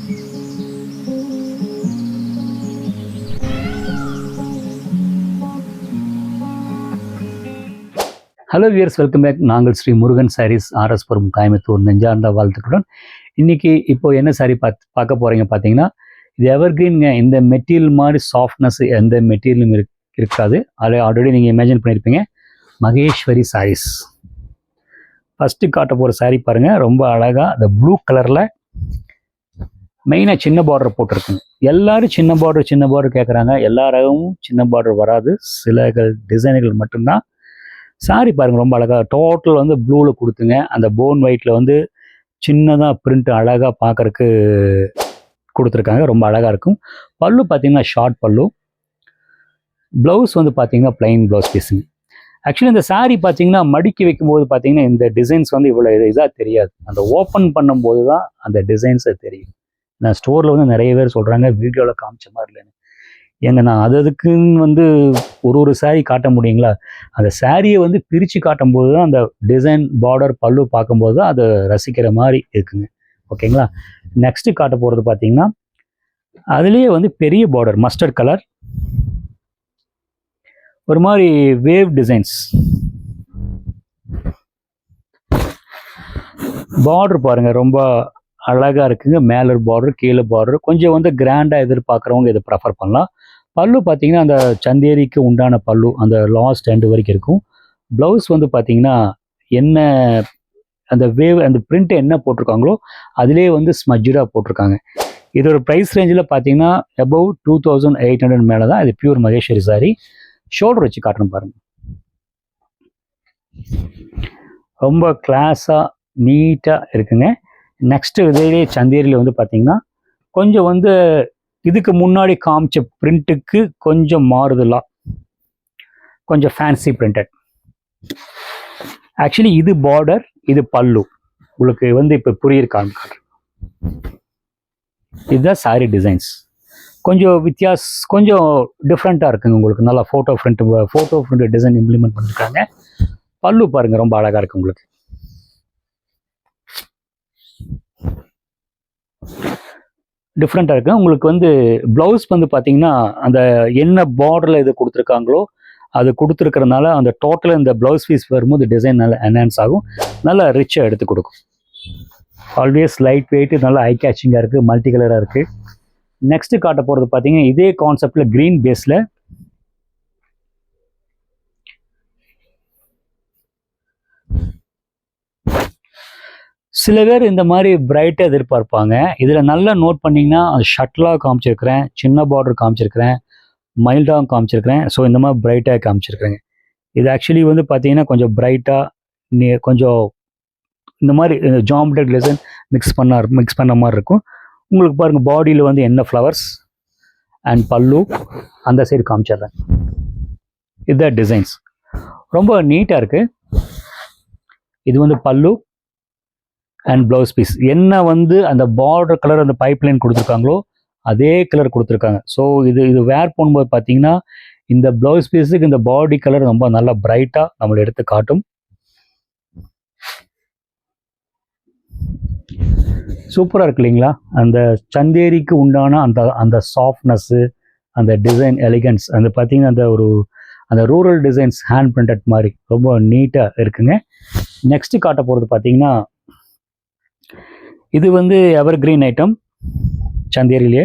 Hello wears, welcome back. நாங்கள் ஸ்ரீ முருகன் சாரீஸ், ஆர்எஸ்புரம், கோயம்புத்தூர். நெஞ்சார்ந்த வாழ்த்துக்களுடன் இன்னைக்கு இப்போ என்ன சாரீ பார்க்க போறீங்க பார்த்தீங்கன்னா, இது எவர்கிரீன்ங்க. இந்த மெட்டீரியல் மாதிரி சாஃப்ட்னஸ் எந்த மெட்டீரியலும் இருக்காது. அதை ஆல்ரெடி நீங்கள் இமேஜின் பண்ணியிருப்பீங்க. மகேஸ்வரி சாரீஸ். ஃபஸ்ட்டு காட்ட போகிற சாரீ பாருங்கள், ரொம்ப அழகாக அந்த ப்ளூ கலரில் மெயினாக சின்ன பார்டர் போட்டிருக்குங்க. எல்லாரும் சின்ன பார்டர் கேட்குறாங்க. எல்லாரும் சின்ன பார்டர் வராது, சில டிசைன்கள் மட்டும்தான். சாரி பாருங்கள், ரொம்ப அழகாக டோட்டல் வந்து ப்ளூவில் கொடுத்துங்க. அந்த போன் ஒயிட்டில் வந்து சின்னதாக பிரிண்ட் அழகாக பார்க்குறக்கு கொடுத்துருக்காங்க. ரொம்ப அழகாக இருக்கும். பல்லு பார்த்தீங்கன்னா ஷார்ட் பல்லு. ப்ளவுஸ் வந்து பார்த்தீங்கன்னா பிளைன் ப்ளவுஸ் பீஸுங்க. ஆக்சுவலி இந்த சாரீ பார்த்தீங்கன்னா மடிக்கி வைக்கும்போது பார்த்தீங்கன்னா இந்த டிசைன்ஸ் வந்து இவ்வளோ இதாக தெரியாது. அந்த ஓப்பன் பண்ணும்போது தான் அந்த டிசைன்ஸை தெரியும். நான் ஸ்டோரில் வந்து நிறைய பேர் சொல்கிறாங்க வீடியோவில் காமிச்ச மாதிரி இல்லைன்னு. ஏங்க நான் அதுக்குன்னு வந்து ஒரு சாரீ காட்ட முடியுங்களா? அந்த சாரியை வந்து பிரித்து காட்டும் போது தான் அந்த டிசைன், பார்டர், பல்லு பார்க்கும்போது தான் அதை ரசிக்கிற மாதிரி இருக்குங்க. ஓகேங்களா? நெக்ஸ்ட்டு காட்ட போகிறது பார்த்தீங்கன்னா, அதுலேயே வந்து பெரிய பார்டர் மஸ்டர்ட் கலர், ஒரு மாதிரி வேவ் டிசைன்ஸ். பார்டர் பாருங்கள், ரொம்ப அழகாக இருக்குங்க. மேலே பார்டர், கீழே பார்டர். கொஞ்சம் வந்து கிராண்டாக எதிர்பார்க்குறவங்க இதை ப்ரெஃபர் பண்ணலாம். பல்லு பார்த்தீங்கன்னா அந்த சந்தேரிக்கு உண்டான பல்லு அந்த லாஸ்ட் எண்டு வரைக்கும் இருக்கும். ப்ளவுஸ் வந்து பார்த்தீங்கன்னா என்ன அந்த வேவ் அந்த பிரிண்ட் என்ன போட்டிருக்காங்களோ அதிலே வந்து ஸ்மஜ்ஜாக போட்டிருக்காங்க. இதோட ப்ரைஸ் ரேஞ்சில் பார்த்தீங்கன்னா அபவ் 2800 மேலே தான். இது பியூர் மகேஸ்வரி சாரி. ஷோல்டர் வச்சு காட்டணும் பாருங்கள், ரொம்ப கிளாஸாக நீட்டாக இருக்குங்க. நெக்ஸ்ட்டு இதே சந்தேரியில் வந்து பார்த்தீங்கன்னா கொஞ்சம் வந்து இதுக்கு முன்னாடி காமிச்ச பிரிண்ட்டுக்கு கொஞ்சம் மாறுதலா, கொஞ்சம் ஃபேன்சி பிரிண்டட். ஆக்சுவலி இது பார்டர், இது பல்லு. உங்களுக்கு வந்து இப்போ புரியிருக்காங்க. இதுதான் சாரி டிசைன்ஸ். கொஞ்சம் கொஞ்சம் டிஃப்ரெண்ட்டாக இருக்குங்க. உங்களுக்கு நல்லா ஃபோட்டோ ஃப்ரண்ட் டிசைன் இம்ப்ளிமெண்ட் பண்ணியிருக்காங்க. பல்லு பாருங்கள், ரொம்ப அழகாக இருக்குது உங்களுக்கு. டிஃப்ரெண்ட்டாக இருக்குது. உங்களுக்கு வந்து ப்ளவுஸ் வந்து பார்த்தீங்கன்னா அந்த என்ன பார்டரில் இது கொடுத்துருக்காங்களோ அது கொடுத்துருக்கறனால அந்த டோட்டலாக இந்த ப்ளவுஸ் பீஸ் வரும்போது டிசைன் நல்லா என்ஹான்ஸ் ஆகும், நல்லா ரிச்சாக எடுத்து கொடுக்கும். ஆல்வேஸ் லைட் வெயிட்டு, நல்லா ஐ கேச்சிங்காக இருக்குது, மல்டி கலராக இருக்குது. நெக்ஸ்ட்டு காட்ட போகிறது பார்த்தீங்கன்னா இதே கான்செப்டில் க்ரீன் பேஸில் சில பேர் இந்த மாதிரி பிரைட்டாக எதிர்பார்ப்பாங்க. இதில் நல்லா நோட் பண்ணிங்கன்னா ஷட்லாக காமிச்சிருக்கிறேன், சின்ன பார்டர் காமிச்சிருக்கிறேன், மைல்டாக காமிச்சிருக்கிறேன். ஸோ இந்த மாதிரி பிரைட்டாக காமிச்சிருக்கிறேங்க. இது ஆக்சுவலி வந்து பார்த்தீங்கன்னா கொஞ்சம் பிரைட்டாக கொஞ்சம் இந்த மாதிரி ஜாமெட்ரிக் டிசைன் மிக்ஸ் பண்ண மாதிரி இருக்கும். உங்களுக்கு பாருங்கள் பாடியில் வந்து என்ன ஃப்ளவர்ஸ் அண்ட் பல்லு அந்த சைடு காமிச்சிடுறேன். இதுதான் டிசைன்ஸ், ரொம்ப நீட்டாக இருக்குது. இது வந்து பல்லு அண்ட் ப்ளவுஸ் பீஸ். என்ன வந்து அந்த பார்டர் கலர் அந்த பைப்லைன் கொடுத்துருக்காங்களோ அதே கலர் கொடுத்துருக்காங்க. ஸோ இது வேர் பண்ணும்போது பார்த்தீங்கன்னா இந்த ப்ளவுஸ் பீஸுக்கு இந்த பாடி கலர் ரொம்ப நல்லா பிரைட்டாக நம்மளை எடுத்து காட்டும். சூப்பராக இருக்கு இல்லைங்களா? அந்த சந்தேரிக்கு உண்டான அந்த சாஃப்ட்னஸ்ஸு, அந்த டிசைன் எலிகன்ஸ், அந்த பார்த்தீங்கன்னா அந்த ரூரல் டிசைன்ஸ் ஹேண்ட் பிரிண்டட் மாதிரி ரொம்ப நீட்டாக இருக்குங்க. நெக்ஸ்ட்டு காட்ட போகிறது பார்த்தீங்கன்னா இது வந்து எவர் கிரீன் ஐட்டம் சந்தேரியிலே.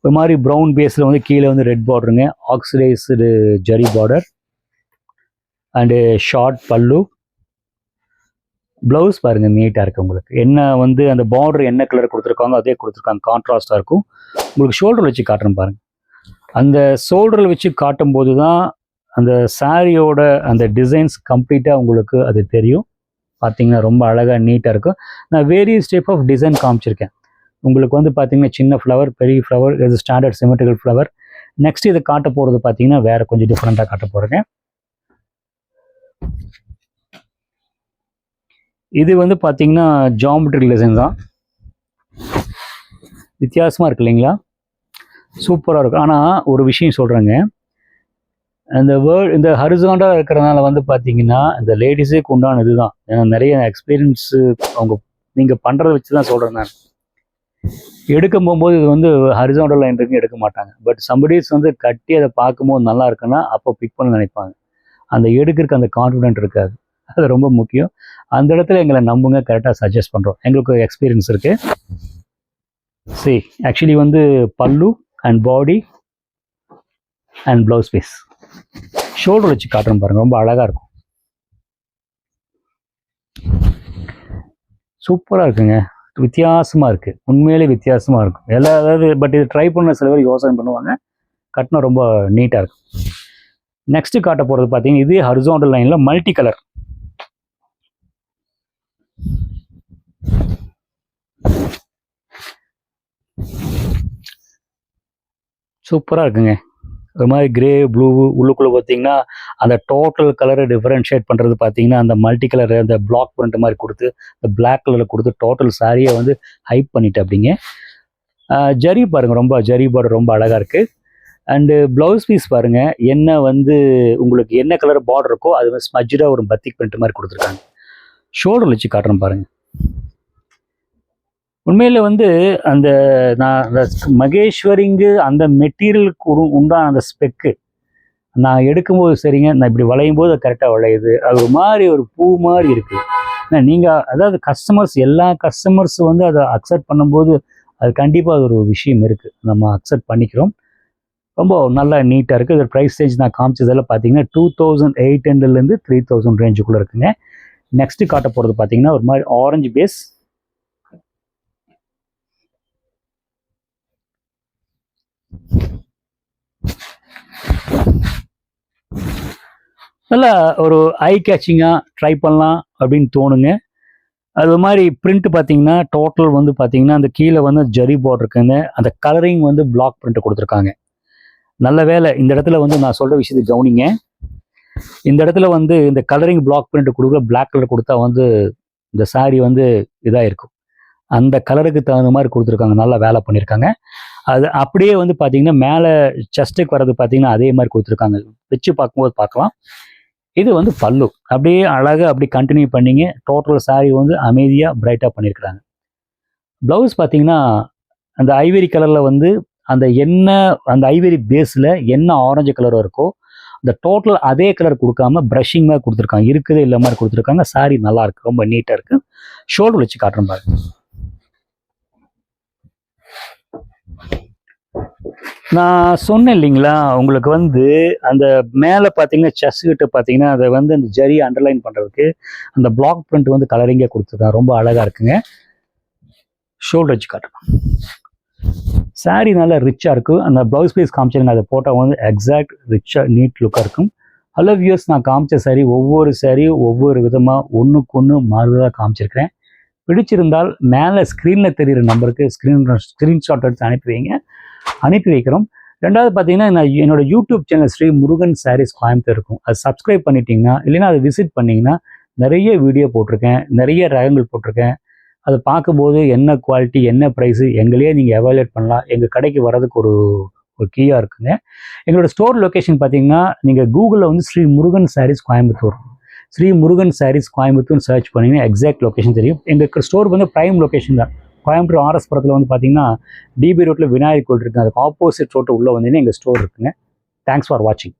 ஒரு மாதிரி ப்ரௌன் பேஸில் வந்து கீழே வந்து ரெட் பார்டருங்க, oxidised zari border and short pallu. Blouse பாருங்கள் நீட்டாக இருக்குது. உங்களுக்கு என்ன வந்து அந்த பார்டர் என்ன கலர் கொடுத்துருக்காங்க அதே கொடுத்துருக்காங்க, கான்ட்ராஸ்டாக இருக்கும். உங்களுக்கு ஷோல்டர் வச்சு காட்டுறேன் பாருங்கள். அந்த ஷோல்டரில் வச்சு காட்டும்போது தான் அந்த சாரியோட அந்த டிசைன்ஸ் கம்ப்ளீட்டாக உங்களுக்கு அது தெரியும். பார்த்தீங்கன்னா ரொம்ப அழகாக நீட்டாக இருக்கும். நான் வேரியஸ் டைப் ஆஃப் டிசைன் காமிச்சிருக்கேன். உங்களுக்கு வந்து பார்த்தீங்கன்னா சின்ன ஃப்ளவர், பெரிய ஃப்ளவர், இது ஸ்டாண்டர்ட் சிமெட்ரிக்கல் ஃப்ளவர். நெக்ஸ்ட் இதை காட்ட போகிறது பார்த்தீங்கன்னா வேறு கொஞ்சம் டிஃப்ரெண்ட்டாக காட்ட போகிறேங்க. இது வந்து பார்த்தீங்கன்னா ஜாமெட்ரிக்கல் டிசைன் தான், வித்தியாசமாக இருக்கு இல்லைங்களா? சூப்பராக இருக்கும். ஆனால் ஒரு விஷயம் சொல்கிறேங்க, இந்த ஹரிசாண்டலாக இருக்கிறதுனால வந்து பார்த்தீங்கன்னா இந்த லேடிஸுக்கு உண்டான இதுதான். ஏன்னா நிறைய எக்ஸ்பீரியன்ஸு அவங்க நீங்கள் பண்ணுறத வச்சு தான் சொல்கிறேன் நான். எடுக்க போகும்போது இது வந்து ஹரிசாண்டல் லைன் இருக்கு எடுக்க மாட்டாங்க. பட் சம்படிஸ் வந்து கட்டி அதை பார்க்கும்போது நல்லா இருக்குன்னா அப்போ பிக் பண்ண நினைப்பாங்க. அந்த எடுக்கிறதுக்கு அந்த கான்ஃபிடென்ட் இருக்காது. அது ரொம்ப முக்கியம். அந்த இடத்துல எங்களை நம்புங்க, கரெக்டாக சஜஸ்ட் பண்ணுறோம். எங்களுக்கு எக்ஸ்பீரியன்ஸ் இருக்குது. சரி, ஆக்சுவலி வந்து பல்லு and body and blouse piece shoulder வச்சு காட்டுறோம் பாருங்கள், ரொம்ப அழகாக இருக்கும். சூப்பராக இருக்குங்க, வித்தியாசமாக இருக்குது, உண்மையிலே வித்தியாசமாக இருக்கும் அதாவது. பட் இது ட்ரை பண்ண சில பேர் யோசனை பண்ணுவாங்க, கட்டினா ரொம்ப நீட்டாக இருக்கும். நெக்ஸ்ட் காட்ட போகிறது பார்த்தீங்கன்னா இதே ஹரிசாண்டல் லைனில் மல்டி கலர். சூப்பராக இருக்குங்க. ஒரு மாதிரி கிரே ப்ளூ உள்ளுக்குள்ளே பார்த்தீங்கன்னா அந்த டோட்டல் கலரை டிஃபரன்ஷியேட் பண்ணுறது பார்த்தீங்கன்னா அந்த மல்டி கலர் அந்த பிளாக் பிரிண்ட் மாதிரி கொடுத்து இந்த பிளாக் கலரில் கொடுத்து டோட்டல் சாரியை வந்து ஹைப் பண்ணிட்டு அப்படிங்க. ஜரி பாருங்கள், ரொம்ப ஜரி பார்டர் ரொம்ப அழகாக இருக்குது. அண்டு ப்ளவுஸ் பீஸ் பாருங்கள், என்ன வந்து உங்களுக்கு என்ன கலர் பார்டர் இருக்கோ அது வந்து ஸ்மஜ்டாக ஒரு பத்திக் பிரிண்ட் மாதிரி கொடுத்துருக்காங்க. ஷோல்டர் வச்சு காட்டுறேன் பாருங்கள். உண்மையில் வந்து அந்த நான் அந்த மகேஸ்வரிங்கு அந்த மெட்டீரியலுக்கு உண்டான அந்த ஸ்பெக்கு நான் எடுக்கும்போது சரிங்க, நான் இப்படி வளையும் போது அது கரெக்டாக வளையுது. அது ஒரு மாதிரி ஒரு பூ மாதிரி இருக்குது. நீங்கள் அதாவது கஸ்டமர்ஸ் எல்லா கஸ்டமர்ஸ் வந்து அதை அக்செப்ட் பண்ணும்போது அது கண்டிப்பாக அது ஒரு விஷயம் இருக்குது, நம்ம அக்செப்ட் பண்ணிக்கிறோம். ரொம்ப நல்லா நீட்டாக இருக்குது. இது ப்ரைஸ் ரேஞ்ச் நான் காமிச்சதெல்லாம் பார்த்தீங்கன்னா 2800 3000 ரேஞ்சுக்குள்ளே இருக்குங்க. நெக்ஸ்ட்டு காட்ட போகிறது பார்த்தீங்கன்னா ஒரு மாதிரி ஆரஞ்சு பேஸ், நல்லா ஒரு ஐ கேச்சிங்காக ட்ரை பண்ணலாம் அப்படின்னு தோணுங்க. அது மாதிரி பிரிண்ட் பார்த்தீங்கன்னா டோட்டல் வந்து பார்த்தீங்கன்னா அந்த கீழே வந்து ஜரி பார்டர் இருக்குங்க. அந்த கலரிங் வந்து பிளாக் பிரிண்ட் கொடுத்துருக்காங்க. நல்ல வேலை இந்த இடத்துல வந்து நான் சொல்கிற விஷயத்தை கவனிங்க. இந்த இடத்துல வந்து இந்த கலரிங் பிளாக் பிரிண்ட் கொடுக்குற பிளாக் கலர் கொடுத்தா வந்து இந்த சாரீ வந்து இதாக இருக்கும். அந்த கலருக்கு தகுந்த மாதிரி கொடுத்துருக்காங்க, நல்லா வேலை பண்ணியிருக்காங்க. அது அப்படியே வந்து பார்த்தீங்கன்னா மேலே செஸ்ட்டுக்கு வர்றது பார்த்தீங்கன்னா அதே மாதிரி கொடுத்துருக்காங்க. வச்சு பார்க்கும்போது பார்க்கலாம். இது வந்து பல்லு அப்படியே அழகாக அப்படி கண்டினியூ பண்ணிங்க. டோட்டல் சாரீ வந்து அமைதியாக பிரைட்டாக பண்ணியிருக்கிறாங்க. ப்ளவுஸ் பார்த்தீங்கன்னா அந்த ஐவரி கலரில் வந்து அந்த ஐவரி பேஸில் என்ன ஆரஞ்சு கலரும் இருக்கோ அந்த டோட்டல் அதே கலர் கொடுக்காம ப்ரஷிங் மாதிரி கொடுத்துருக்காங்க. இருக்குது இல்லை மாதிரி கொடுத்துருக்காங்க. சாரீ நல்லா இருக்குது, ரொம்ப நீட்டாக இருக்குது. ஷோல்டர் வச்சு காட்டுறேன் பாருங்க. நான் சொன்னேன் இல்லைங்களா, உங்களுக்கு வந்து அந்த மேலே பார்த்தீங்கன்னா செஸ் கிட்ட பார்த்தீங்கன்னா அதை வந்து அந்த ஜரி அண்டர்லைன் பண்ணுறதுக்கு அந்த பிளாக் பிரிண்ட் வந்து கலரிங்காக கொடுத்துருக்காங்க, ரொம்ப அழகாக இருக்குங்க. ஷோல்டர் வச்சு காட்டுறேன். சாரீ நல்லா ரிச்சாக இருக்கும். அந்த ப்ளவுஸ் பீஸ் காமிச்சிருங்க, அதை போட்டால் வந்து எக்ஸாக்ட் ரிச்சாக நீட் லுக்காக இருக்கும். ஹலோ வியூஸ், நான் காமிச்ச சாரீ ஒவ்வொரு விதமாக ஒன்றுக்கு ஒன்று மாறுதலாக காமிச்சிருக்கிறேன். பிடிச்சிருந்தால் மேலே ஸ்க்ரீனில் தெரிகிற நம்பருக்கு ஸ்க்ரீன்ஷாட் எடுத்து அனுப்பி வைக்கிறோம். ரெண்டாவது பார்த்தீங்கன்னா நான் என்னோட யூடியூப் சேனல் ஸ்ரீ முருகன் சாரீஸ் கோயம்புத்தூர் இருக்கும், அது சப்ஸ்கிரைப் பண்ணிட்டீங்கன்னா இல்லைன்னா அதை விசிட் பண்ணிங்கன்னா நிறைய வீடியோ போட்டிருக்கேன், நிறைய ரகங்கள் போட்டிருக்கேன். அதை பார்க்கும்போது என்ன குவாலிட்டி என்ன ப்ரைஸு எங்களையே நீங்கள் எவாலுவேட் பண்ணலாம். எங்கள் கடைக்கு வர்றதுக்கு ஒரு கீயாக இருக்குங்க. எங்களோட ஸ்டோர் லொக்கேஷன் பார்த்தீங்கன்னா நீங்கள் கூகுளில் வந்து ஸ்ரீ முருகன் சாரீஸ் கோயம்புத்தூர், ஸ்ரீ முருகன் சாரீஸ் கோயம்புத்தூர்னு சர்ச் பண்ணிங்கன்னா எக்ஸாக்ட் லொக்கேஷன் தெரியும். எங்கள் ஸ்டோர் வந்து ப்ரைம் லொக்கேஷன் தான். கோயம்புத்தூர் ஆர்எஸ் புரத்தில் வந்து பார்த்தீங்கன்னா டிபி ரோட்டில் விநாயகர் கோயில் இருக்குது, அதுக்கு ஆப்போசிட் ரோட்டு உள்ளே வந்தீங்கன்னா எங்கள் ஸ்டோர் இருக்குங்க. தேங்க்ஸ் ஃபார் வாட்சிங்.